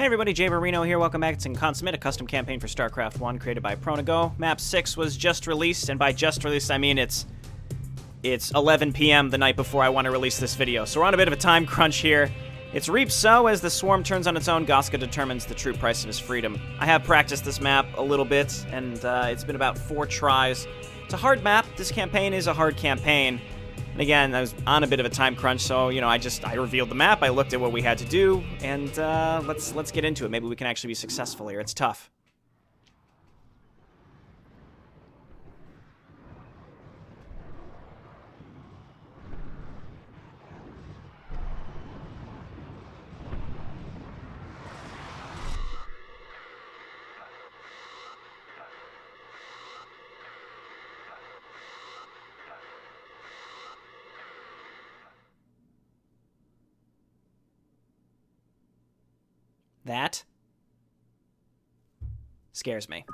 Hey everybody, Jayborino here. Welcome back. It's Inconsummate, a custom campaign for StarCraft 1 created by Protoss. Map 6 was just released, and by just released I mean it's 11 p.m. the night before I want to release this video. So we're on a bit of a time crunch here. It's Reap So. As the swarm turns on its own, Goska determines the true price of his freedom. I have practiced this map a little bit, and it's been about 4 tries. It's a hard map. This campaign is a hard campaign. And again, I was on a bit of a time crunch, so, you know, I revealed the map, I looked at what we had to do, and let's get into it. Maybe we can actually be successful here. It's tough. That scares me.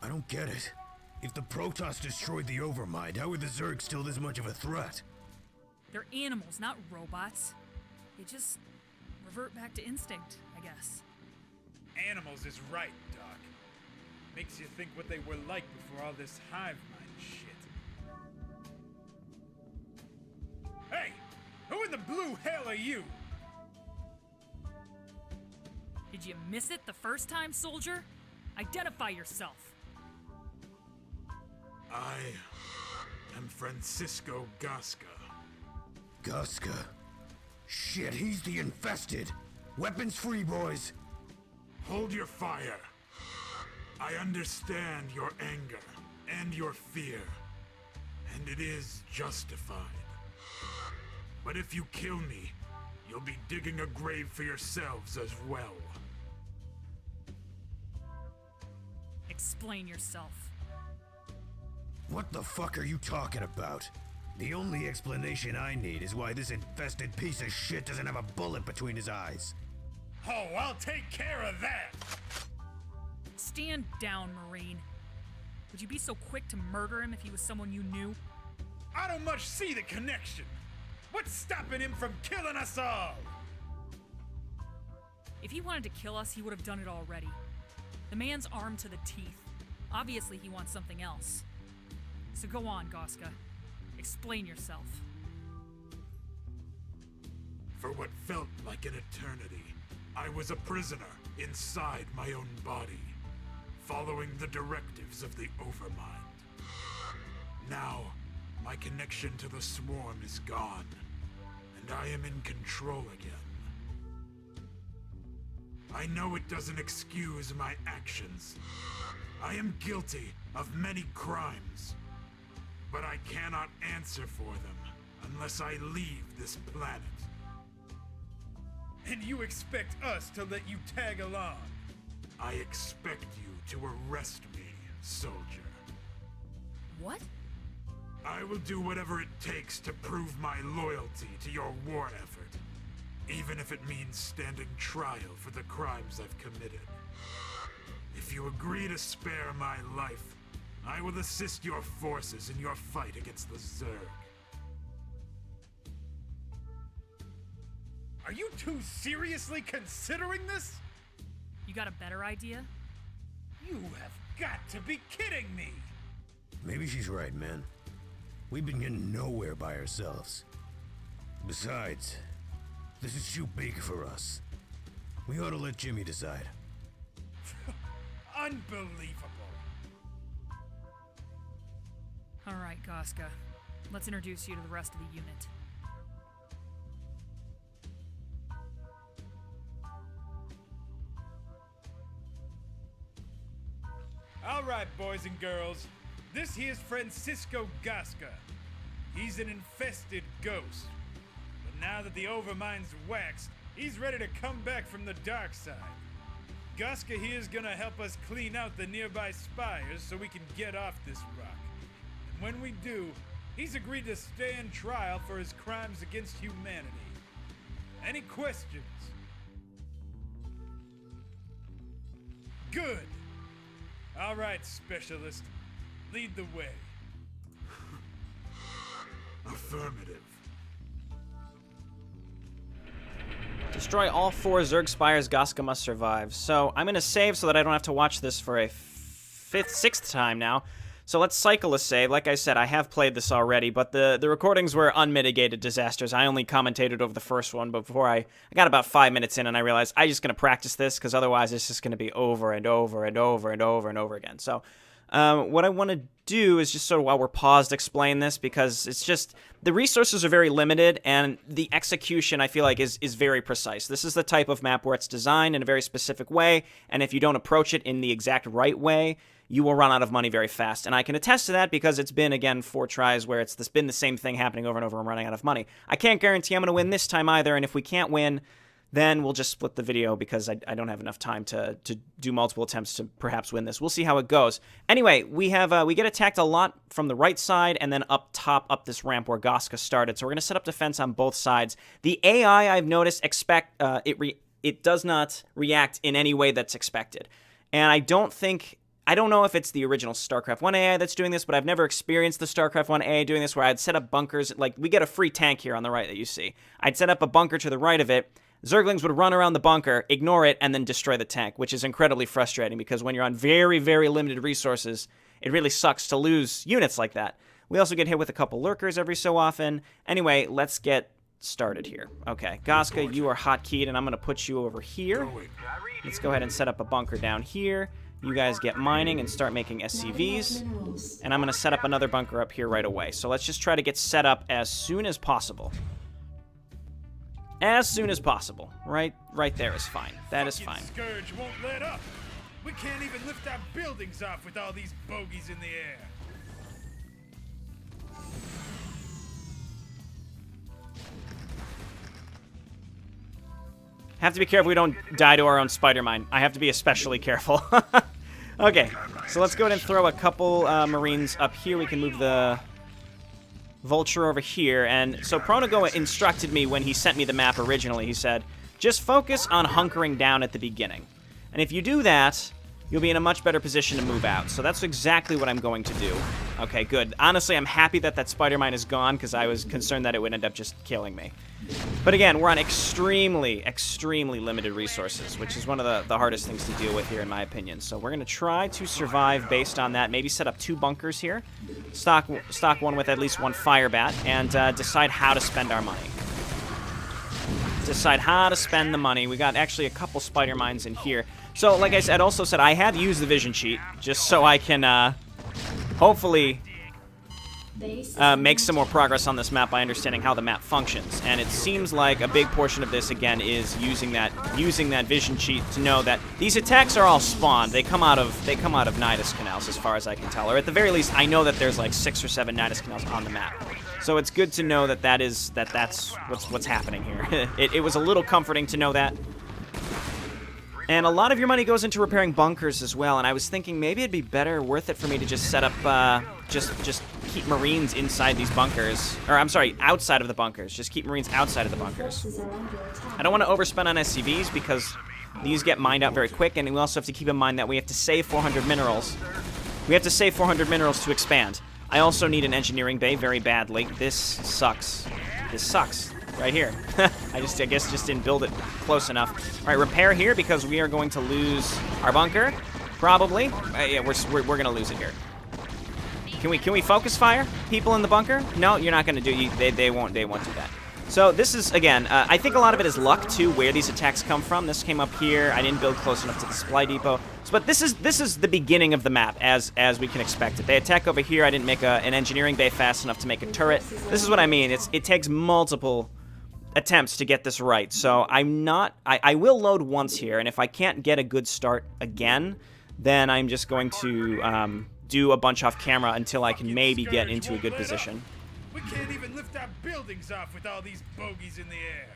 I don't get it. If the Protoss destroyed the Overmind, how are the Zerg still this much of a threat? They're animals, not robots. They just revert back to instinct, I guess. Animals is right, Doc. Makes you think what they were like before all this hive mind shit. Hey! Who in the blue hell are you? Did you miss it the first time, soldier? Identify yourself. I am Francisco Goska. Goska? Shit, he's the infested. Weapons free, boys. Hold your fire. I understand your anger and your fear, and it is justified. But if you kill me, you'll be digging a grave for yourselves as well. Explain yourself. What the fuck are you talking about? The only explanation I need is why this infested piece of shit doesn't have a bullet between his eyes. Oh, I'll take care of that! Stand down, Marine. Would you be so quick to murder him if he was someone you knew? I don't much see the connection. What's stopping him from killing us all? If he wanted to kill us, he would have done it already. The man's armed to the teeth. Obviously, he wants something else. So go on, Goska. Explain yourself. For what felt like an eternity, I was a prisoner inside my own body, following the directives of the Overmind. Now, my connection to the swarm is gone, and I am in control again. I know it doesn't excuse my actions. I am guilty of many crimes, but I cannot answer for them unless I leave this planet. And you expect us to let you tag along? I expect you to arrest me, soldier. What? I will do whatever it takes to prove my loyalty to your war effort, even if it means standing trial for the crimes I've committed. If you agree to spare my life, I will assist your forces in your fight against the Zerg. Are you two seriously considering this? You got a better idea? You have got to be kidding me! Maybe she's right, man. We've been getting nowhere by ourselves. Besides, this is too big for us. We ought to let Jimmy decide. Unbelievable. All right, Goska. Let's introduce you to the rest of the unit. All right, boys and girls. This here's Francisco Goska. He's an infested ghost. But now that the Overmind's waxed, he's ready to come back from the dark side. Goska here's gonna help us clean out the nearby spires so we can get off this rock. And when we do, he's agreed to stand trial for his crimes against humanity. Any questions? Good. All right, specialist. Lead the way. Affirmative. Destroy all 4 Zerg Spires. Goska must survive. So I'm going to save so that I don't have to watch this for a 6th time now. So let's cycle a save. Like I said, I have played this already, but the recordings were unmitigated disasters. I only commentated over the first one, but before I got about 5 minutes in and I realized I'm just going to practice this because otherwise it's just going to be over and over and over and over and over again. So what I want to do is just sort of, while we're paused, explain this, because it's just, the resources are very limited and the execution, I feel like, is very precise. This is the type of map where it's designed in a very specific way, and if you don't approach it in the exact right way, you will run out of money very fast. And I can attest to that because it's been, again, 4 tries where it's been the same thing happening over and over and running out of money. I can't guarantee I'm going to win this time either, and if we can't win, then we'll just split the video because I don't have enough time to do multiple attempts to perhaps win this. We'll see how it goes. Anyway, we get attacked a lot from the right side and then up top, up this ramp where Goska started. So we're going to set up defense on both sides. The AI, I've noticed, it does not react in any way that's expected. And I don't know if it's the original StarCraft 1 AI that's doing this, but I've never experienced the StarCraft 1 AI doing this where I'd set up bunkers. Like, we get a free tank here on the right that you see. I'd set up a bunker to the right of it. Zerglings would run around the bunker, ignore it, and then destroy the tank, which is incredibly frustrating because when you're on very, very limited resources, it really sucks to lose units like that. We also get hit with a couple lurkers every so often. Anyway, let's get started here. Okay, Goska, you are hotkeyed, and I'm going to put you over here. Let's go ahead and set up a bunker down here. You guys get mining and start making SCVs, and I'm going to set up another bunker up here right away. So let's just try to get set up as soon as possible. As soon as possible. Right there is fine. That is fine. Scourge won't let up. We can't even lift our buildings off with all these bogeys in the air. Have to be careful we don't die to our own spider mine. I have to be especially careful. Okay, so let's go ahead and throw a couple Marines up here. We can move the Vulture over here. And so Protoss instructed me when he sent me the map originally. He said, just focus on hunkering down at the beginning. And if you do that, you'll be in a much better position to move out. So that's exactly what I'm going to do. Okay, good. Honestly, I'm happy that that spider mine is gone because I was concerned that it would end up just killing me. But again, we're on extremely, extremely limited resources, which is one of the hardest things to deal with here, in my opinion. So we're going to try to survive based on that. Maybe set up 2 bunkers here. Stock one with at least 1 fire bat, and decide how to spend our money. Decide how to spend the money. We got actually a couple spider mines in here. So, like I said, I have used the vision cheat, just so I can hopefully make some more progress on this map by understanding how the map functions. And it seems like a big portion of this, again, is using that vision cheat to know that these attacks are all spawned. They come out of Nidus canals, as far as I can tell. Or at the very least, I know that there's like 6 or 7 Nidus canals on the map. So it's good to know that that's what's happening here. It was a little comforting to know that. And a lot of your money goes into repairing bunkers as well, and I was thinking maybe it'd be worth it for me to just set up, just keep Marines inside these bunkers. Or, I'm sorry, outside of the bunkers. Just keep Marines outside of the bunkers. I don't want to overspend on SCVs because these get mined out very quick, and we also have to keep in mind that we have to save 400 minerals. We have to save 400 minerals to expand. I also need an engineering bay very badly. This sucks. This sucks. Right here. I guess just didn't build it close enough. All right, repair here because we are going to lose our bunker, probably. Yeah, we're gonna lose it here. Can we focus fire people in the bunker? No, you're not gonna do. They won't do that. So this is, again, I think a lot of it is luck too, where these attacks come from. This came up here. I didn't build close enough to the supply depot. But this is the beginning of the map, as we can expect it. They attack over here. I didn't make an engineering bay fast enough to make a turret. This is what I mean. It takes multiple attempts to get this right. So I will load once here, and if I can't get a good start again, then I'm just going to do a bunch off camera until I can maybe get into a good position. We can't even lift our buildings off with all these bogeys in the air.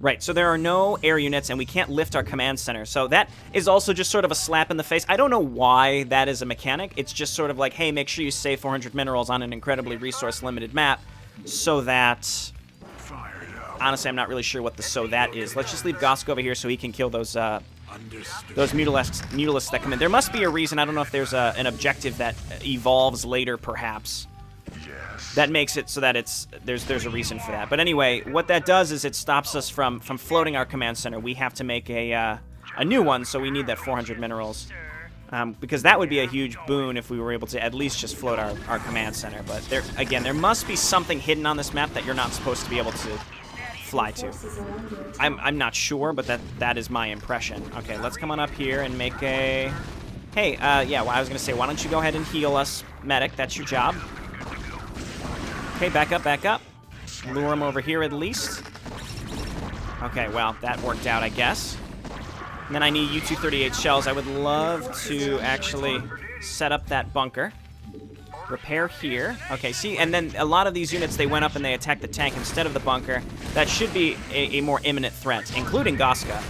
Right, so there are no air units, and we can't lift our command center. So that is also just sort of a slap in the face. I don't know why that is a mechanic. It's just sort of like, hey, make sure you save 400 minerals on an incredibly resource-limited map so that honestly, I'm not really sure what the so that is. Let's just leave Gosk over here so he can kill those mutalisks that come in. There must be a reason. I don't know if there's an objective that evolves later, perhaps. That makes it so that there's a reason for that. But anyway, what that does is it stops us from floating our command center. We have to make a new one, so we need that 400 minerals. Because that would be a huge boon if we were able to at least just float our command center. But there must be something hidden on this map that you're not supposed to be able to fly to. I'm not sure, but that is my impression. Okay, let's come on up here and make a... Hey, yeah, well, I was going to say, why don't you go ahead and heal us, medic? That's your job. Okay, back up, back up. Lure him over here at least. Okay, well, that worked out, I guess. And then I need U-238 shells. I would love to actually set up that bunker. Repair here. Okay, see, and then a lot of these units, they went up and they attacked the tank instead of the bunker. That should be a more imminent threat, including Goska.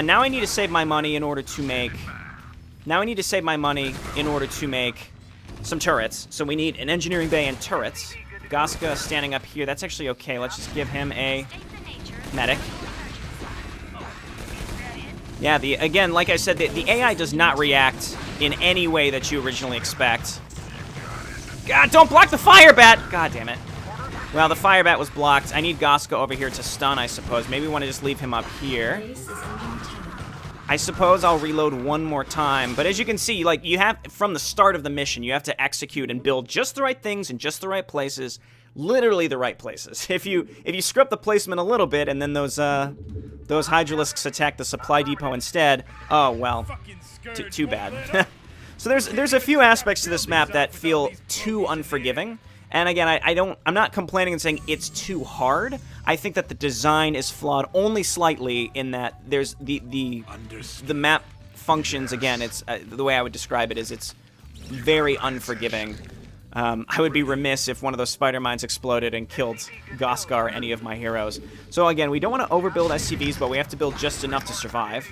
Now I need to save my money in order to make... some turrets. So we need an engineering bay and turrets. Goska standing up here. That's actually okay. Let's just give him a medic. Yeah, again, like I said, the AI does not react in any way that you originally expect. God, don't block the fire bat! God damn it. Well, the fire bat was blocked. I need Goska over here to stun, I suppose. Maybe we want to just leave him up here. I suppose I'll reload one more time. But as you can see, like, you have, from the start of the mission, you have to execute and build just the right things in just the right places. Literally the right places. If you screw up the placement a little bit and then those Hydralisks attack the supply depot instead, oh, well, too bad. So there's a few aspects to this map that feel too unforgiving. And again, I'm not complaining and saying it's too hard. I think that the design is flawed only slightly in that there's the map functions, again, it's the way I would describe it is it's very unforgiving. I would be remiss if one of those spider mines exploded and killed Goska or any of my heroes. So again, we don't want to overbuild SCVs, but we have to build just enough to survive.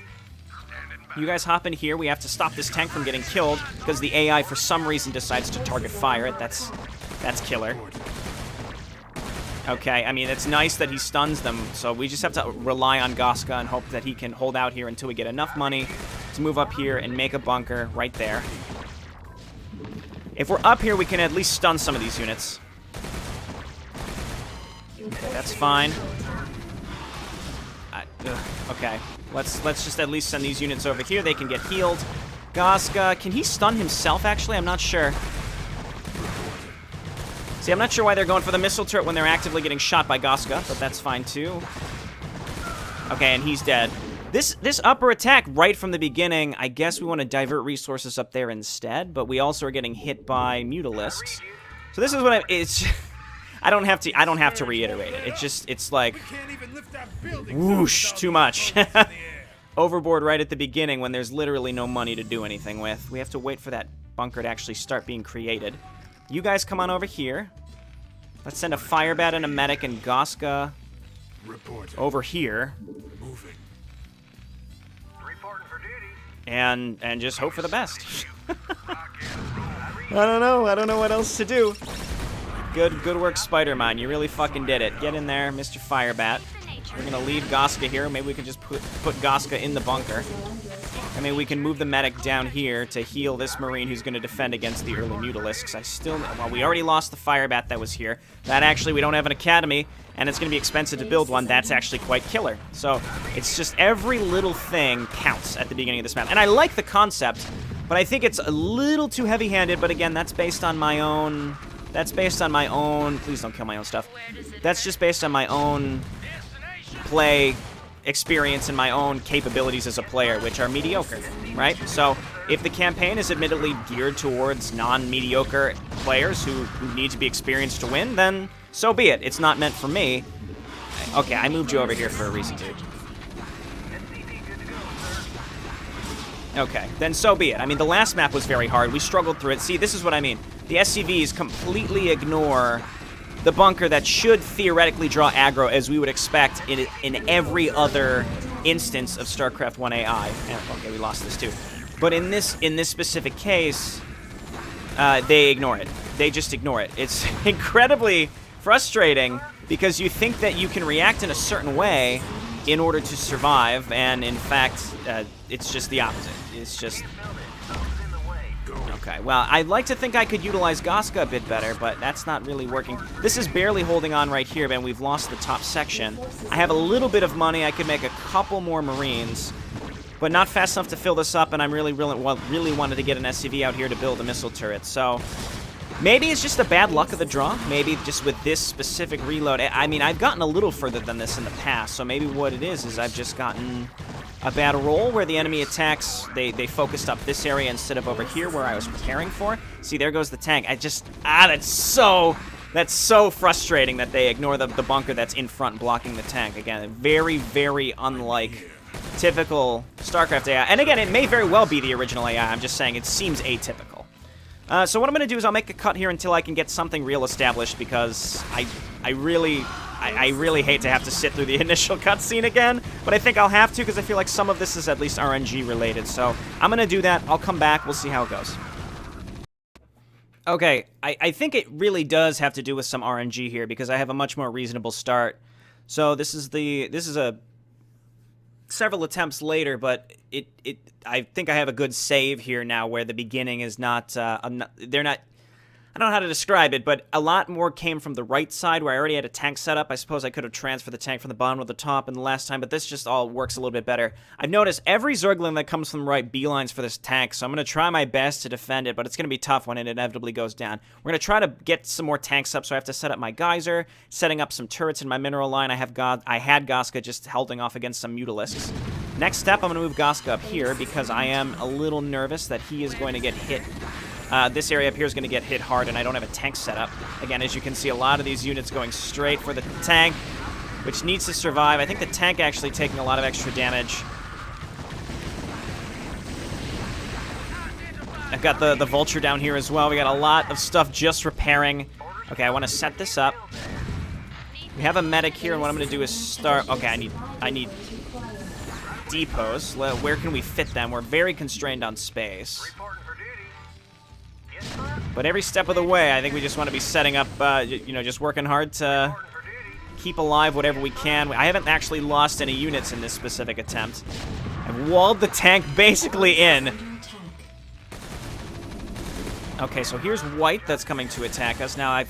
You guys hop in here. We have to stop this tank from getting killed because the AI for some reason decides to target fire it. That's killer. Okay, I mean, it's nice that he stuns them, so we just have to rely on Goska and hope that he can hold out here until we get enough money to move up here and make a bunker right there. If we're up here, we can at least stun some of these units. Okay, that's fine. Okay, let's just at least send these units over here. They can get healed. Goska, can he stun himself, actually? I'm not sure. See, I'm not sure why they're going for the missile turret when they're actively getting shot by Goska, but that's fine, too. Okay, and he's dead. This upper attack right from the beginning, I guess we want to divert resources up there instead, but we also are getting hit by mutalisks. So this is what it's I don't have to reiterate it. It's like whoosh, too much. Overboard right at the beginning when there's literally no money to do anything with. We have to wait for that bunker to actually start being created. You guys come on over here. Let's send a fire bat and a medic and Goska over here. Moving. And just hope for the best. I don't know what else to do. Good work, Spider-Man. You really fucking did it. Get in there, Mr. Firebat. We're gonna leave Goska here. Maybe we can just put Goska in the bunker. I mean, we can move the medic down here to heal this Marine who's gonna defend against the early mutalisks. Well, we already lost the Firebat that was here. That actually, we don't have an academy, and it's gonna be expensive to build one. That's actually quite killer. So, it's just every little thing counts at the beginning of this map. And I like the concept, but I think it's a little too heavy-handed, but again, that's based on my own... Please don't kill my own stuff. That's just based on my own play experience and my own capabilities as a player, which are mediocre, right? So if the campaign is admittedly geared towards non-mediocre players who need to be experienced to win, then so be it. It's not meant for me. Okay, I moved you over here for a reason, dude. Okay, then so be it. I mean, the last map was very hard. We struggled through it. See, this is what I mean. The SCVs completely ignore the bunker that should theoretically draw aggro, as we would expect in every other instance of StarCraft 1 AI. Okay, we lost this too. But in this specific case, they ignore it. They just ignore it. It's incredibly frustrating because you think that you can react in a certain way in order to survive, and in fact, it's just the opposite. It's just... Okay, well, I'd like to think I could utilize Goska a bit better, but that's not really working. This is barely holding on right here, man. We've lost the top section. I have a little bit of money. I could make a couple more Marines, but not fast enough to fill this up, and I'm really wanted to get an SCV out here to build a missile turret, so... Maybe it's just a bad luck of the draw. Maybe just with this specific reload. I mean, I've gotten a little further than this in the past, so maybe what it is I've just gotten a bad roll where the enemy attacks, they focused up this area instead of over here where I was preparing for. See, there goes the tank. That's so frustrating that they ignore the bunker that's in front blocking the tank. Again, very, very unlike typical StarCraft AI. And again, it may very well be the original AI. I'm just saying it seems atypical. So what I'm going to do is I'll make a cut here until I can get something real established, because I really hate to have to sit through the initial cutscene again, but I think I'll have to because I feel like some of this is at least RNG related. So I'm going to do that. I'll come back. We'll see how it goes. Okay, I think it really does have to do with some RNG here because I have a much more reasonable start. So this is a several attempts later, but I think I have a good save here now where the beginning is not, they're not, I don't know how to describe it, but a lot more came from the right side where I already had a tank set up. I suppose I could have transferred the tank from the bottom to the top in the last time, but this just all works a little bit better. I've noticed every Zergling that comes from the right beelines for this tank, so I'm going to try my best to defend it, but it's going to be tough when it inevitably goes down. We're going to try to get some more tanks up, so I have to set up my geyser, setting up some turrets in my mineral line. I had Goska just holding off against some Mutalisks. Next step, I'm going to move Goska up here because I am a little nervous that he is going to get hit. This area up here is going to get hit hard, and I don't have a tank set up. Again, as you can see, a lot of these units going straight for the tank, which needs to survive. I think the tank actually taking a lot of extra damage. I've got the Vulture down here as well. We got a lot of stuff just repairing. Okay, I want to set this up. We have a medic here, and what I'm going to do is start... Okay, I need depots. Where can we fit them? We're very constrained on space. But every step of the way, I think we just want to be setting up, you know, just working hard to keep alive whatever we can. I haven't actually lost any units in this specific attempt. I've walled the tank basically in. Okay, so here's white that's coming to attack us. Now, I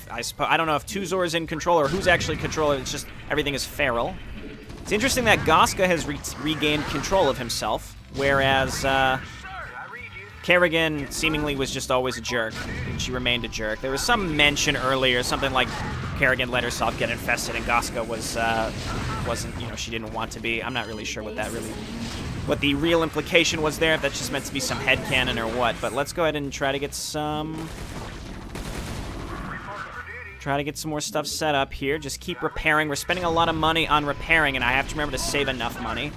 don't know if Tuzor is in control or who's actually controlling. It's just everything is feral. It's interesting that Goska has regained control of himself, whereas Kerrigan seemingly was just always a jerk, and she remained a jerk. There was some mention earlier, something like Kerrigan let herself get infested, and Goska wasn't, you know, she didn't want to be. I'm not really sure what the real implication was there, if that's just meant to be some headcanon or what. But let's go ahead and try to get some more stuff set up here. Just keep repairing. We're spending a lot of money on repairing, and I have to remember to save enough money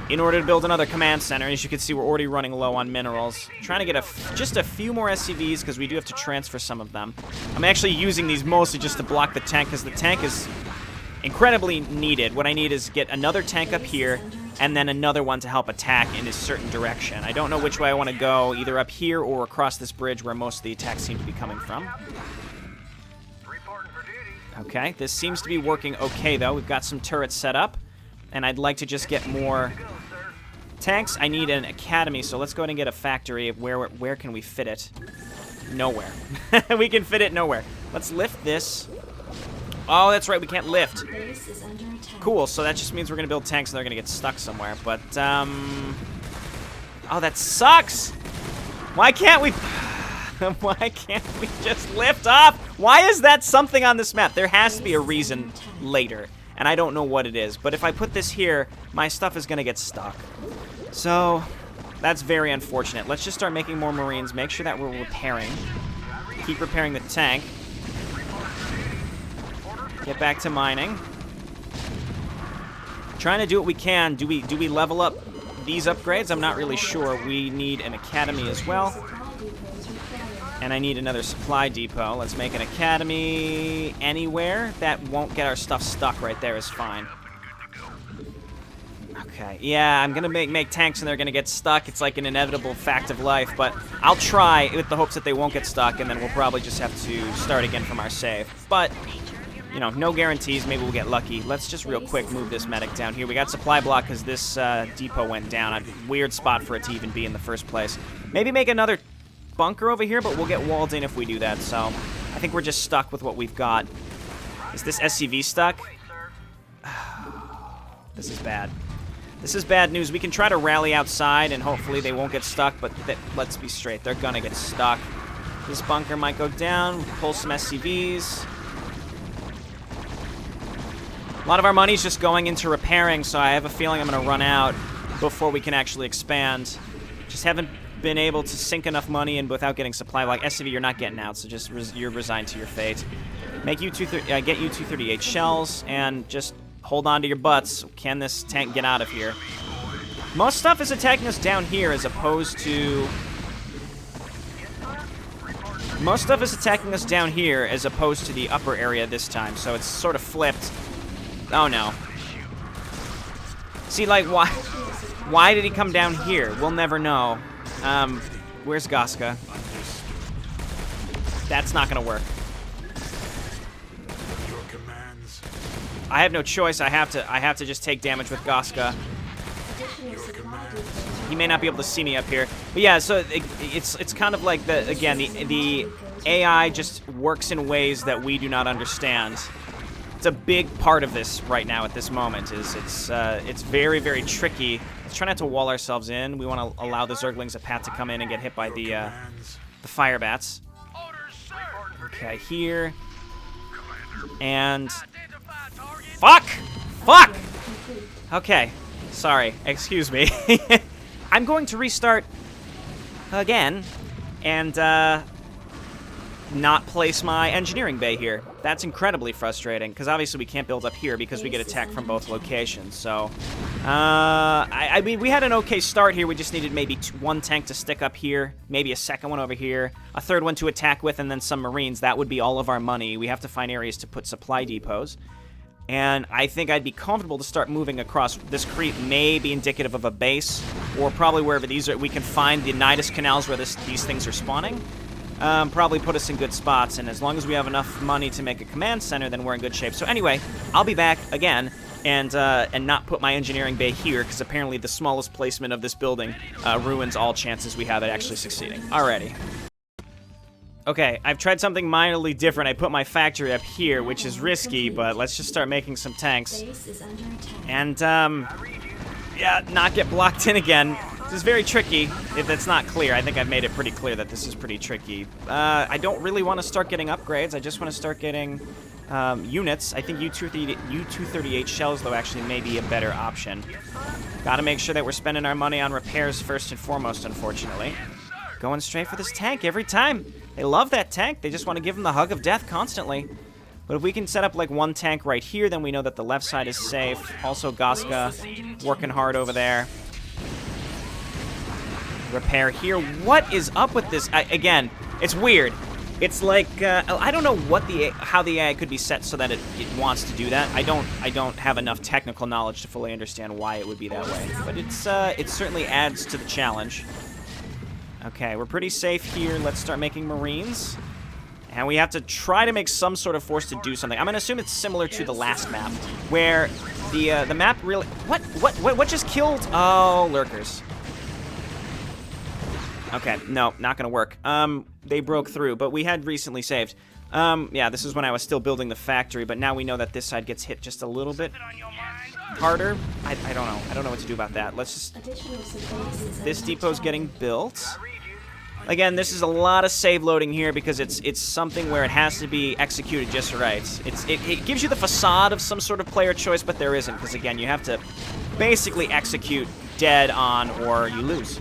in order to build another command center. As you can see, we're already running low on minerals. Trying to get just a few more SCVs because we do have to transfer some of them. I'm actually using these mostly just to block the tank because the tank is incredibly needed. What I need is get another tank up here and then another one to help attack in a certain direction. I don't know which way I want to go, either up here or across this bridge where most of the attacks seem to be coming from. Okay, this seems to be working okay, though. We've got some turrets set up, and I'd like to just get more tanks. I need an academy, so let's go ahead and get a factory. Where can we fit it? Nowhere. We can fit it nowhere. Let's lift this. Oh, that's right, we can't lift. Cool, so that just means we're going to build tanks and they're going to get stuck somewhere. But, oh, that sucks! Why can't we... Why can't we just lift up? Why is that something on this map? There has to be a reason later, and I don't know what it is. But if I put this here, my stuff is going to get stuck. So, that's very unfortunate. Let's just start making more Marines. Make sure that we're repairing. Keep repairing the tank. Get back to mining. Trying to do what we can. Do we level up these upgrades? I'm not really sure. We need an academy as well. And I need another supply depot. Let's make an academy anywhere that won't get our stuff stuck right there is fine. Okay, yeah, I'm gonna make tanks and they're gonna get stuck. It's like an inevitable fact of life, but I'll try with the hopes that they won't get stuck, and then we'll probably just have to start again from our save. But you know, no guarantees. Maybe we'll get lucky. Let's just real quick move this medic down here. We got supply block because this depot went down. A weird spot for it to even be in the first place. Maybe make another bunker over here, but we'll get walled in if we do that. So I think we're just stuck with what we've got. Is this SCV stuck? This is bad. This is bad news. We can try to rally outside, and hopefully they won't get stuck, but let's be straight. They're going to get stuck. This bunker might go down. Pull some SCVs. A lot of our money's just going into repairing, so I have a feeling I'm going to run out before we can actually expand. Just haven't been able to sink enough money in without getting supply. Like SCV, you're not getting out, so just you're resigned to your fate. Make get U-238 shells, and just hold on to your butts. Can this tank get out of here? Most stuff is attacking us down here as opposed to... Most stuff is attacking us down here as opposed to the upper area this time, so it's sort of flipped. Oh no. See, like, why did he come down here? We'll never know. Where's Goska? That's not gonna work. I have no choice. I have to just take damage with Goska. He may not be able to see me up here, but yeah. So it's kind of like the AI just works in ways that we do not understand. It's a big part of this right now at this moment. It's very, very tricky. Let's try not to wall ourselves in. We want to allow the Zerglings a pat to come in and get hit by the fire bats. Okay, here. And fuck! Okay, sorry. Excuse me. I'm going to restart again and not place my engineering bay here. That's incredibly frustrating because obviously we can't build up here because we get attacked from both locations. So, I mean, we had an okay start here. We just needed maybe one tank to stick up here, maybe a second one over here, a third one to attack with, and then some Marines. That would be all of our money. We have to find areas to put supply depots. And I think I'd be comfortable to start moving across. This creep may be indicative of a base, or probably wherever these are. We can find the Nidus canals where these things are spawning. Probably put us in good spots, and as long as we have enough money to make a command center, then we're in good shape. So anyway, I'll be back again, and not put my engineering bay here, because apparently the smallest placement of this building ruins all chances we have at actually succeeding. Alrighty. Okay, I've tried something minorly different. I put my factory up here, which is risky, but let's just start making some tanks. And, yeah, not get blocked in again. This is very tricky, if that's not clear. I think I've made it pretty clear that this is pretty tricky. I don't really want to start getting upgrades. I just want to start getting units. I think U-238 shells, though, actually may be a better option. Gotta make sure that we're spending our money on repairs first and foremost, unfortunately. Going straight for this tank every time. They love that tank. They just want to give them the hug of death constantly. But if we can set up like one tank right here, then we know that the left side is safe. Also, Goska working hard over there. Repair here. What is up with this? Again, it's weird. It's like I don't know how the AI could be set so that it wants to do that. I don't have enough technical knowledge to fully understand why it would be that way. But it certainly adds to the challenge. Okay, we're pretty safe here. Let's start making Marines. And we have to try to make some sort of force to do something. I'm going to assume it's similar to the last map, where the map really... What just killed? Oh, lurkers. Okay, no, not going to work. They broke through, but we had recently saved. Yeah, this is when I was still building the factory, but now we know that this side gets hit just a little bit harder. I don't know. I don't know what to do about that. Let's just... This depot's getting built. Again, this is a lot of save loading here because it's something where it has to be executed just right. It gives you the facade of some sort of player choice, but there isn't, because again, you have to basically execute dead on or you lose.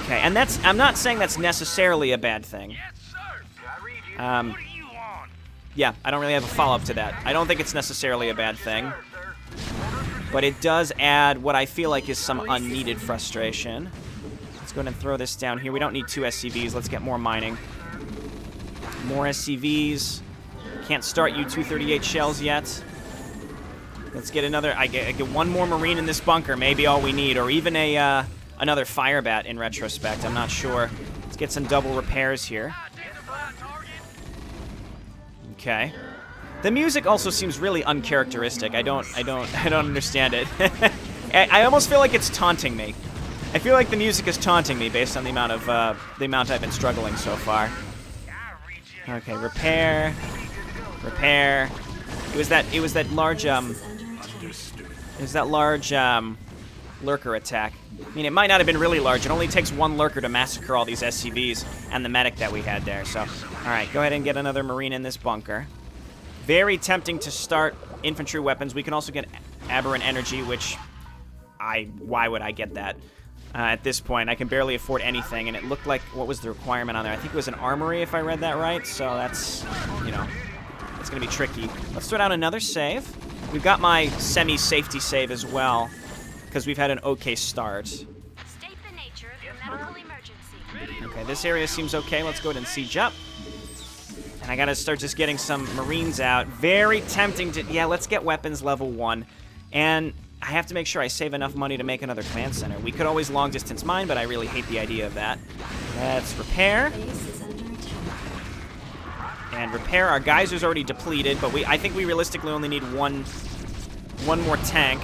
Okay, and I'm not saying that's necessarily a bad thing. Yeah, I don't really have a follow-up to that. I don't think it's necessarily a bad thing. But it does add what I feel like is some unneeded frustration. Let's go ahead and throw this down here. We don't need 2 SCVs. Let's get more mining. More SCVs. Can't start U-238 shells yet. Let's get another... I get one more Marine in this bunker. Maybe all we need. Or even another fire bat in retrospect. I'm not sure. Let's get some double repairs here. Okay. The music also seems really uncharacteristic. I don't understand it. I almost feel like it's taunting me. I feel like the music is taunting me based on the amount I've been struggling so far. Okay, repair. It was that large lurker attack. I mean, it might not have been really large. It only takes one lurker to massacre all these SCVs and the medic that we had there. So, all right, go ahead and get another Marine in this bunker. Very tempting to start infantry weapons. We can also get aberrant energy, which why would I get that? At this point, I can barely afford anything, and it looked like, what was the requirement on there? I think it was an armory, if I read that right, so that's, you know, it's going to be tricky. Let's throw down another save. We've got my semi-safety save as well, because we've had an okay start. State the nature of your medical emergency. Okay, this area seems okay. Let's go ahead and siege up. And I got to start just getting some Marines out. Very tempting to, yeah, let's get weapons level 1. And I have to make sure I save enough money to make another command center. We could always long distance mine, but I really hate the idea of that. Let's repair. And repair. Our geyser's already depleted, but I think we realistically only need one more tank.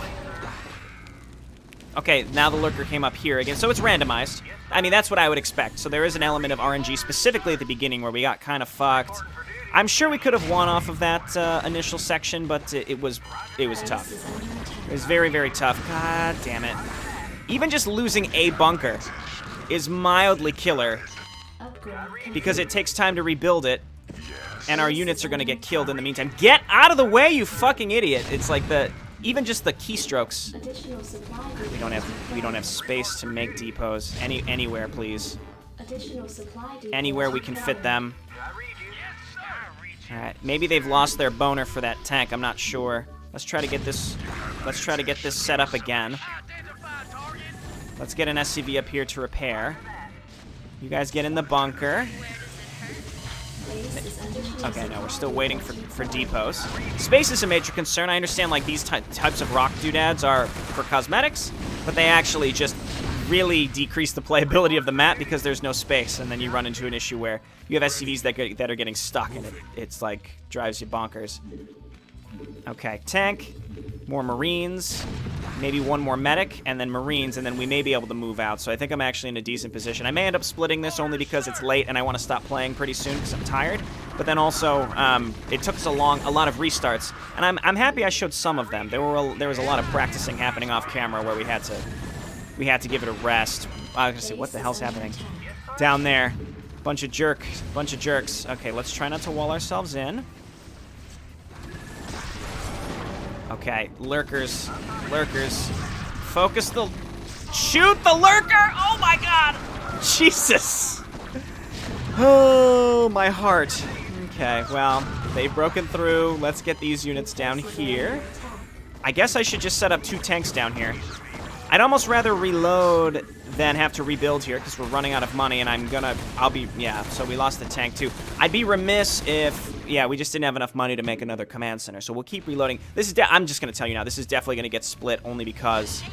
Okay, now the lurker came up here again, so it's randomized. I mean, that's what I would expect. So there is an element of RNG specifically at the beginning where we got kind of fucked. I'm sure we could have won off of that initial section, but it was tough. It was very, very tough. God damn it. Even just losing a bunker is mildly killer because it takes time to rebuild it, and our units are going to get killed in the meantime. Get out of the way, you fucking idiot! It's like even just the keystrokes. We don't have space to make depots anywhere, please. Anywhere we can fit them. All right, maybe they've lost their boner for that tank. I'm not sure. Let's try to get this set up again. Let's get an SCV up here to repair. You guys get in the bunker. Okay, no, we're still waiting for depots. Space is a major concern. I understand, like, these types of rock doodads are for cosmetics, but they actually just really decrease the playability of the map because there's no space, and then you run into an issue where you have SCVs that are getting stuck, and it's like drives you bonkers. Okay, tank, more Marines, maybe one more medic, and then Marines, and then we may be able to move out. So I think I'm actually in a decent position. I may end up splitting this only because it's late and I want to stop playing pretty soon because I'm tired. But then also, it took us a lot of restarts, and I'm happy I showed some of them. There was a lot of practicing happening off camera where we had to give it a rest. I was gonna say, what the hell's happening down there? Bunch of jerks. Okay, let's try not to wall ourselves in. Okay, lurkers. Focus the... Shoot the lurker! Oh my god! Jesus! Oh, my heart. Okay, well, they've broken through. Let's get these units down here. I guess I should just set up 2 tanks down here. I'd almost rather reload than have to rebuild here because we're running out of money, and yeah, so we lost the tank too. I'd be remiss if, yeah, we just didn't have enough money to make another command center, so we'll keep reloading. This is, I'm just going to tell you now, this is definitely going to get split only because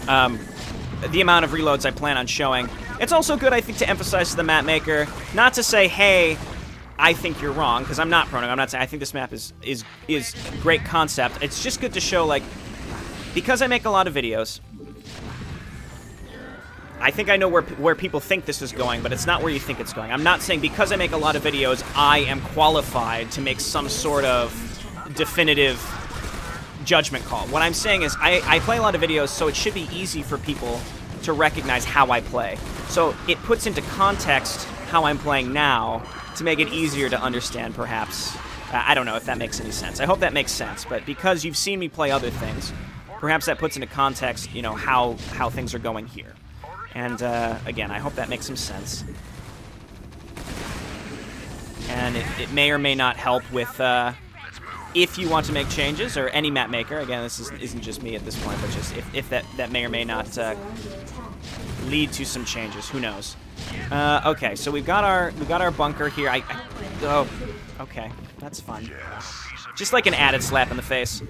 the amount of reloads I plan on showing. It's also good, I think, to emphasize to the map maker, not to say, hey, I think you're wrong, because I'm not Prono. I'm not saying I think this map is a great concept. It's just good to show, like, because I make a lot of videos, I think I know where people think this is going, but it's not where you think it's going. I'm not saying because I make a lot of videos, I am qualified to make some sort of definitive judgment call. What I'm saying is I play a lot of videos, so it should be easy for people to recognize how I play. So it puts into context how I'm playing now to make it easier to understand, perhaps. I don't know if that makes any sense. I hope that makes sense, but because you've seen me play other things, perhaps that puts into context, you know, how things are going here. And, again, I hope that makes some sense. And it may or may not help with, if you want to make changes, or any map maker. Again, this isn't just me at this point, but just if that may or may not lead to some changes. Who knows? Okay, so we've got our bunker here. Oh, okay, that's fun. Just like an added slap in the face.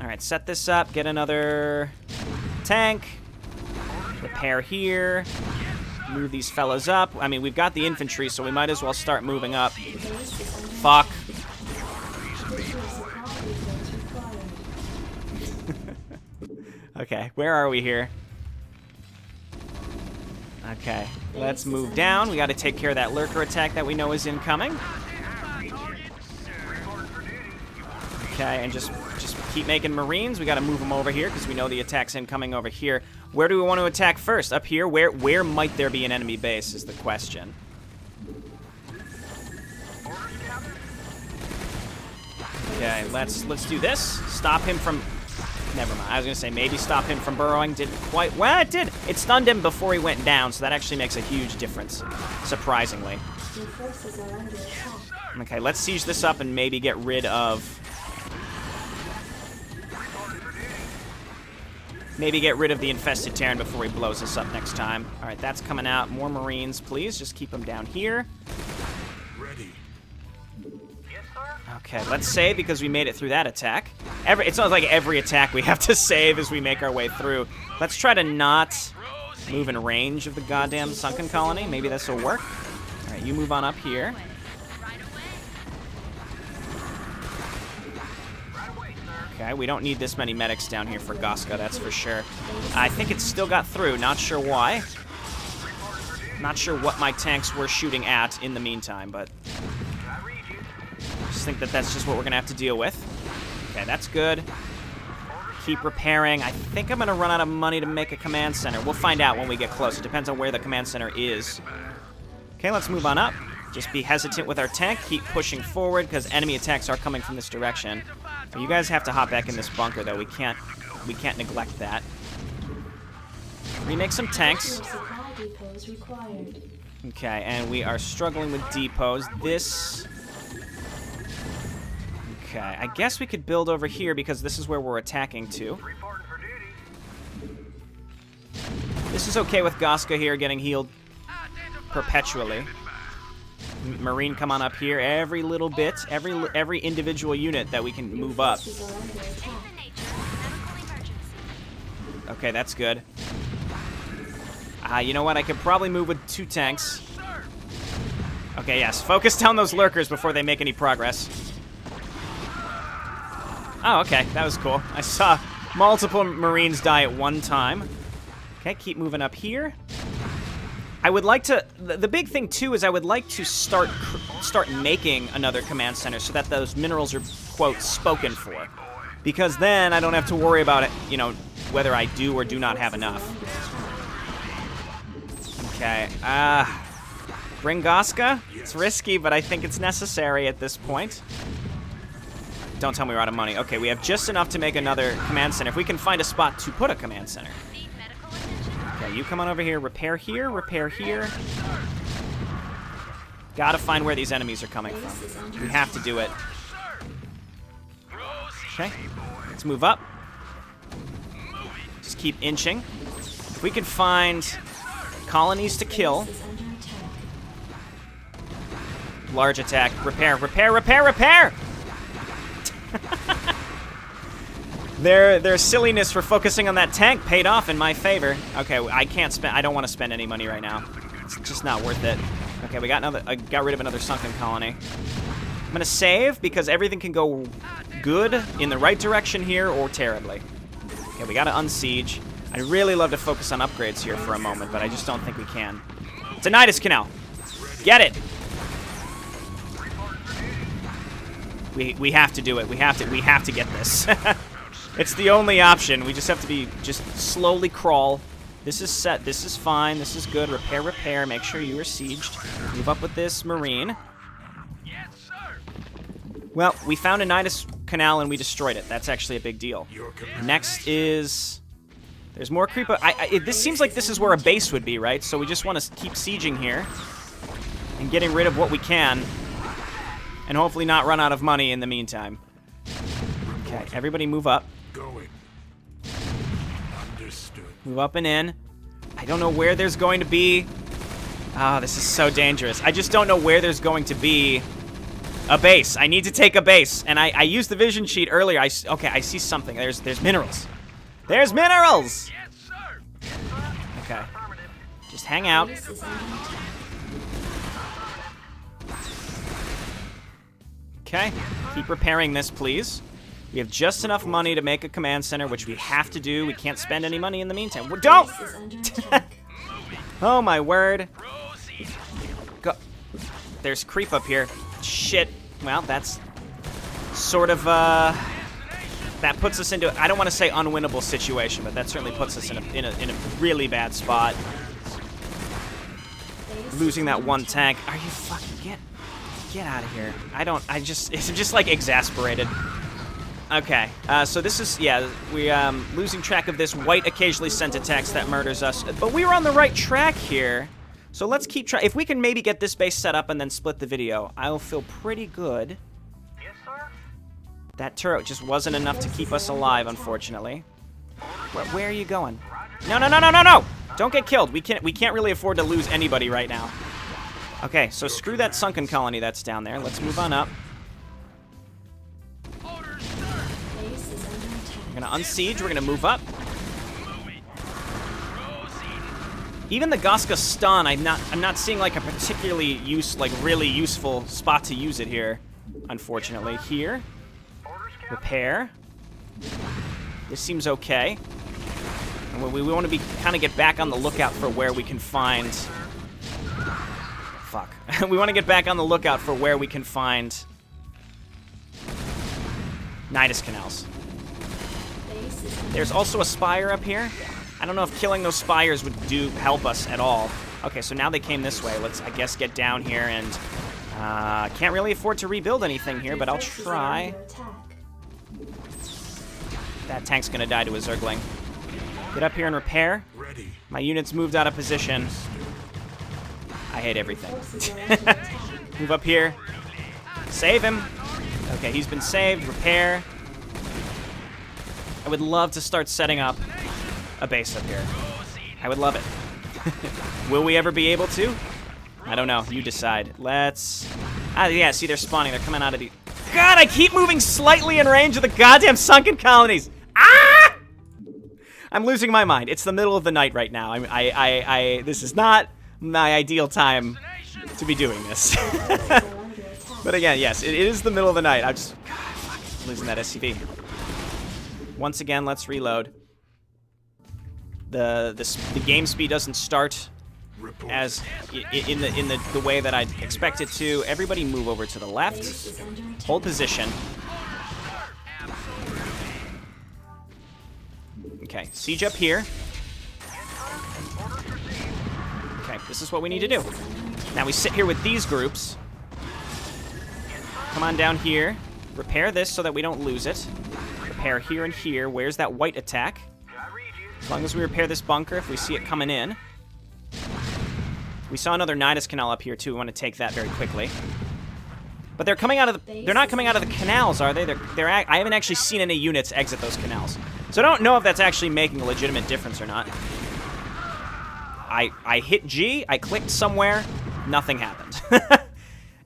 All right, set this up. Get another tank. Repair here. move these fellas up. I mean, we've got the infantry, so we might as well start moving up. Fuck. Okay, where are we here? Okay, let's move down. We got to take care of that lurker attack that we know is incoming. Okay, and just keep making Marines. We got to move them over here because we know the attack's incoming over here. Where do we want to attack first? Up here? Where might there be an enemy base is the question. Okay, let's do this. Stop him from... Never mind. I was going to say maybe stop him from burrowing. Didn't quite... Well, it did. It stunned him before he went down, so that actually makes a huge difference, surprisingly. Okay, let's siege this up and maybe get rid of... Maybe get rid of the infested Terran before he blows us up next time. All right, that's coming out. More Marines, please. Just keep them down here. Ready. Okay, let's save because we made it through that attack. It's not like every attack we have to save as we make our way through. Let's try to not move in range of the goddamn sunken colony. Maybe this will work. All right, you move on up here. Okay, we don't need this many medics down here for Goska, that's for sure. I think it still got through, not sure why. Not sure what my tanks were shooting at in the meantime, but... just think that that's just what we're going to have to deal with. Okay, that's good. Keep repairing. I think I'm going to run out of money to make a command center. We'll find out when we get close. It depends on where the command center is. Okay, let's move on up. Just be hesitant with our tank. Keep pushing forward because enemy attacks are coming from this direction. You guys have to hop back in this bunker, though. We can't neglect that. Remake some tanks. Okay, and we are struggling with depots. This... Okay, I guess we could build over here because this is where we're attacking to. This is okay with Goska here getting healed perpetually. Marine, come on up here. Every little bit, every individual unit that we can move up. Okay, that's good. You know what? I could probably move with 2 tanks. Okay, yes. Focus down those lurkers before they make any progress. Oh, okay. That was cool. I saw multiple Marines die at one time. Okay, keep moving up here. I would like to... The big thing, too, is I would like to start making another command center so that those minerals are, quote, spoken for. Because then I don't have to worry about it, you know, whether I do or do not have enough. Okay, bring Goska? It's risky, but I think it's necessary at this point. Don't tell me we're out of money. Okay, we have just enough to make another command center. If we can find a spot to put a command center. Okay, you come on over here. Repair here, repair here. Gotta find where these enemies are coming from. We have to do it. Okay, let's move up. Just keep inching. If we can find colonies to kill. Large attack. Repair, repair, repair, repair! Their silliness for focusing on that tank paid off in my favor. Okay, I can't spend. I don't want to spend any money right now. It's just not worth it. Okay, we got another. I got rid of another sunken colony. I'm gonna save because everything can go good in the right direction here or terribly. Okay, we gotta unsiege. I'd really love to focus on upgrades here for a moment, but I just don't think we can. Tinnitus Canal, get it. We have to do it. We have to get this. It's the only option. We just have to just slowly crawl. This is set. This is fine. This is good. Repair, repair. Make sure you are sieged. Move up with this Marine. Yes, sir. Well, we found a Nidus Canal and we destroyed it. That's actually a big deal. Next is... There's more creep. This seems like this is where a base would be, right? So we just want to keep sieging here and getting rid of what we can. And hopefully not run out of money in the meantime. Okay, everybody move up. Going. Understood. Move up and in. I don't know where there's going to be... Oh, this is so dangerous. I just don't know where there's going to be a base. I need to take a base. And I used the vision sheet earlier. Okay, I see something. There's minerals. There's minerals! Yes, sir. Okay. Just hang out. Okay, keep repairing this, please. We have just enough money to make a command center, which we have to do. We can't spend any money in the meantime. Don't! Oh, my word. Go. There's creep up here. Shit. Well, that's sort of, that puts us into, I don't want to say unwinnable situation, but that certainly puts us in a really bad spot. Losing that one tank. Are you fucking get out of here. It's just like exasperated. Okay, so this is, yeah, we, losing track of this. White occasionally sent attacks that murders us, but we were on the right track here. So let's keep trying. If we can maybe get this base set up and then split the video, I'll feel pretty good. Yes, sir? That turret just wasn't enough to keep us alive, unfortunately. Where are you going? No, no, no, no, no, no! Don't get killed. We can't really afford to lose anybody right now. Okay, so screw that sunken colony that's down there. Let's move on up. We're gonna unsiege. We're gonna move up. Even the Goska stun, I'm not seeing like a particularly really useful spot to use it here. Unfortunately, here. Repair. This seems okay. And we want to be kind of get back on the lookout for where we can find. Fuck. We want to get back on the lookout for where we can find Nidus canals. There's also a spire up here. I don't know if killing those spires would help us at all. Okay, so now they came this way. Let's, I guess, get down here and can't really afford to rebuild anything here, but I'll try. That tank's gonna die to a Zergling. Get up here and repair. My unit's moved out of position. I hate everything. Move up here. Save him. Okay, he's been saved. Repair. I would love to start setting up a base up here. I would love it. Will we ever be able to? I don't know. You decide. Let's... yeah, see, they're spawning. They're coming out of the... God, I keep moving slightly in range of the goddamn sunken colonies. Ah! I'm losing my mind. It's the middle of the night right now. This is not my ideal time to be doing this. But again, yes, it is the middle of the night. I'm just... God, fuck, losing that SCV. Once again, let's reload. The game speed doesn't start as in the way that I'd expect it to. Everybody move over to the left. Hold position. Okay, siege up here. Okay, this is what we need to do. Now we sit here with these groups. Come on down here. Repair this so that we don't lose it. Repair here and here. Where's that white attack? As long as we repair this bunker, if we see it coming in. We saw another Nidus canal up here too. We want to take that very quickly. But they're coming out of the... They're not coming out of the canals, are they? I haven't actually seen any units exit those canals. So I don't know if that's actually making a legitimate difference or not. I hit G. I clicked somewhere. Nothing happened.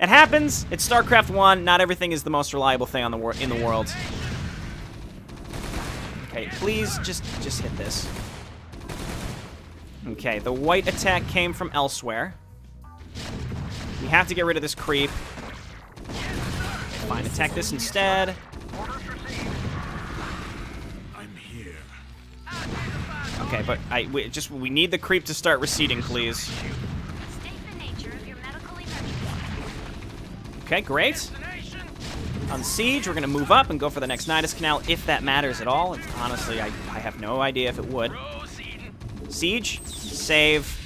It happens. It's StarCraft 1. Not everything is the most reliable thing in the world. Okay, please just hit this. Okay, the white attack came from elsewhere. We have to get rid of this creep. Fine, attack this instead. I'm here. Okay, but we need the creep to start receding, please. State the nature of your medical emergency. Okay, great. On siege, we're gonna move up and go for the next Nidus canal, if that matters at all. Honestly, I have no idea if it would. Siege, save.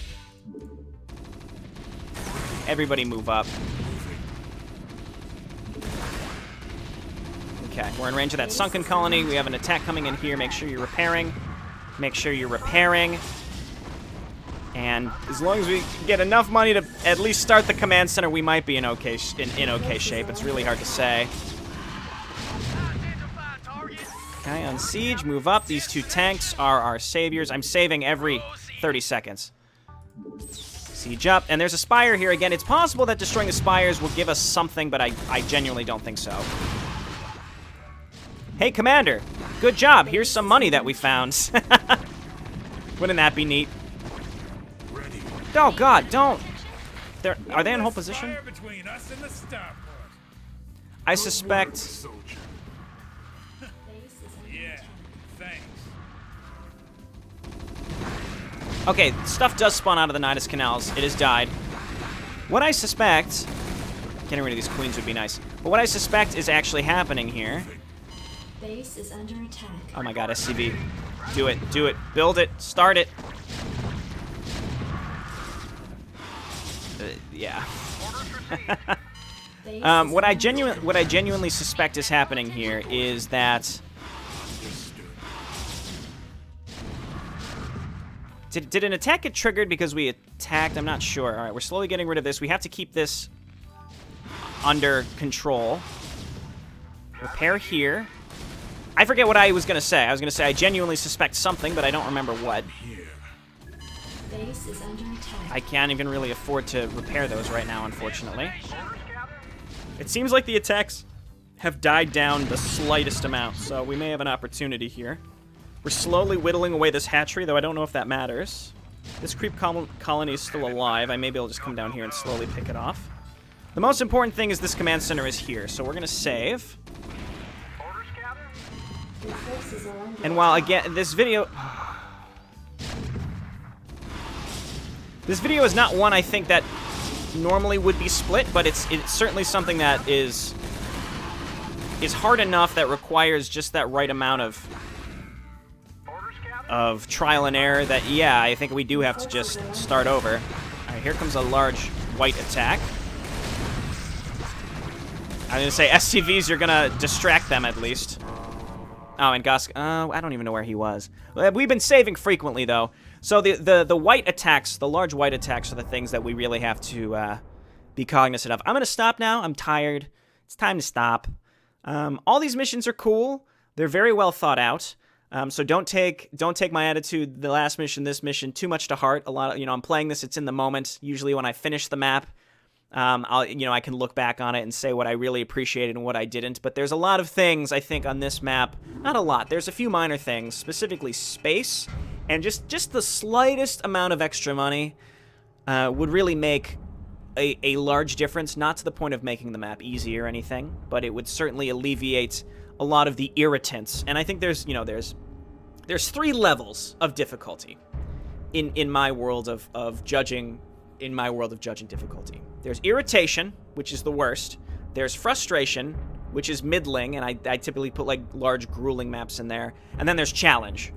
Everybody move up. Okay, we're in range of that sunken colony. We have an attack coming in here. Make sure you're repairing. Make sure you're repairing. And as long as we get enough money to at least start the command center, we might be in okay shape. It's really hard to say. Okay, on siege, move up. These two tanks are our saviors. I'm saving every 30 seconds. Siege up, and there's a spire here again. It's possible that destroying the spires will give us something, but I genuinely don't think so. Hey, Commander, good job. Here's some money that we found. Wouldn't that be neat? Oh God, don't! Are they in hold position? Fire between us and the starport. I suspect. Soldier. Yeah, thanks. Okay, stuff does spawn out of the Nidus canals. It has died. What I suspect... Getting rid of these queens would be nice. But what I suspect is actually happening here... Base is under attack. Oh my god, SCV. Do it, do it. Build it. Start it. Yeah. What I genuinely suspect is happening here is that... Did an attack get triggered because we attacked? I'm not sure. All right, we're slowly getting rid of this. We have to keep this under control. Repair here. I forget what I was going to say. I was going to say I genuinely suspect something, but I don't remember what. Base is under attack. I can't even really afford to repair those right now, unfortunately. It seems like the attacks have died down the slightest amount, so we may have an opportunity here. We're slowly whittling away this hatchery, though I don't know if that matters. This creep colony is still alive. I may be able to just come down here and slowly pick it off. The most important thing is this command center is here, so we're going to save. And while, again, this video... This video is not one I think that normally would be split, but it's certainly something that is hard enough that requires just that right amount of trial and error that, yeah, I think we do have to just start over. All right, here comes a large white attack. I'm going to say SCVs, you're going to distract them at least. Oh, and Gosk, I don't even know where he was. We've been saving frequently, though. So the white attacks, the large white attacks are the things that we really have to be cognizant of. I'm going to stop now. I'm tired. It's time to stop. All these missions are cool. They're very well thought out. So don't take my attitude, the last mission, this mission, too much to heart. A lot of, I'm playing this, it's in the moment. Usually when I finish the map, I can look back on it and say what I really appreciated and what I didn't. But there's a lot of things, I think, on this map. Not a lot. There's a few minor things, specifically space, and just the slightest amount of extra money would really make a large difference. Not to the point of making the map easy or anything, but it would certainly alleviate a lot of the irritants. And I think there's 3 levels of difficulty in my world of judging. In my world of judging difficulty, there's irritation, which is the worst. There's frustration, which is middling, and I typically put like large grueling maps in there. And then there's challenge,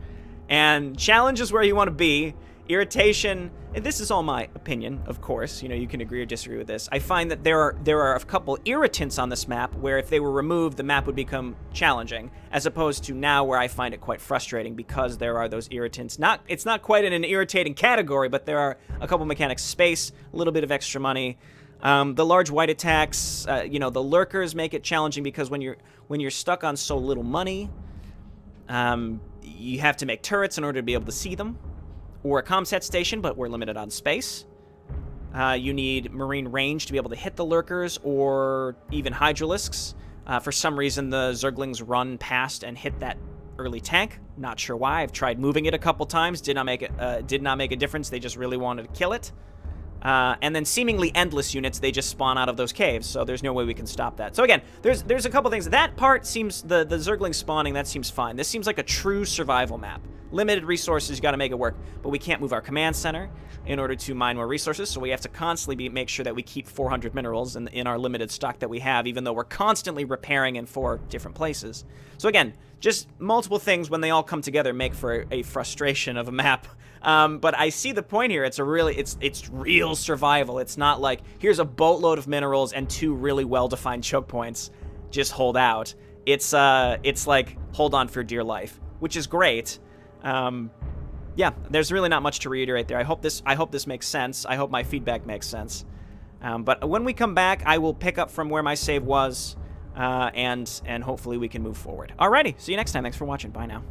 and challenge is where you want to be. Irritation, and this is all my opinion, of course. You can agree or disagree with this. I find that there are a couple irritants on this map where if they were removed, the map would become challenging, as opposed to now where I find it quite frustrating because there are those irritants. It's not quite in an irritating category, but there are a couple mechanics: space, a little bit of extra money. The large white attacks, the lurkers make it challenging because when you're stuck on so little money, you have to make turrets in order to be able to see them. Or a comset station, but we're limited on space. You need marine range to be able to hit the lurkers, or even hydralisks. For some reason, the Zerglings run past and hit that early tank. Not sure why. I've tried moving it a couple times. Did not make a difference. They just really wanted to kill it. And then seemingly endless units, they just spawn out of those caves, so there's no way we can stop that. So again, there's a couple things. That part seems, the Zergling spawning, that seems fine. This seems like a true survival map. Limited resources, you gotta make it work. But we can't move our command center in order to mine more resources, so we have to constantly make sure that we keep 400 minerals in our limited stock that we have, even though we're constantly repairing in 4 different places. So again, just multiple things, when they all come together, make for a frustration of a map. But I see the point here. It's real survival. It's not like, here's a boatload of minerals and 2 really well-defined choke points. Just hold out. It's like, hold on for dear life, which is great. Yeah, there's really not much to reiterate there. I hope this makes sense. I hope my feedback makes sense. But when we come back, I will pick up from where my save was, and hopefully we can move forward. Alrighty, see you next time. Thanks for watching. Bye now.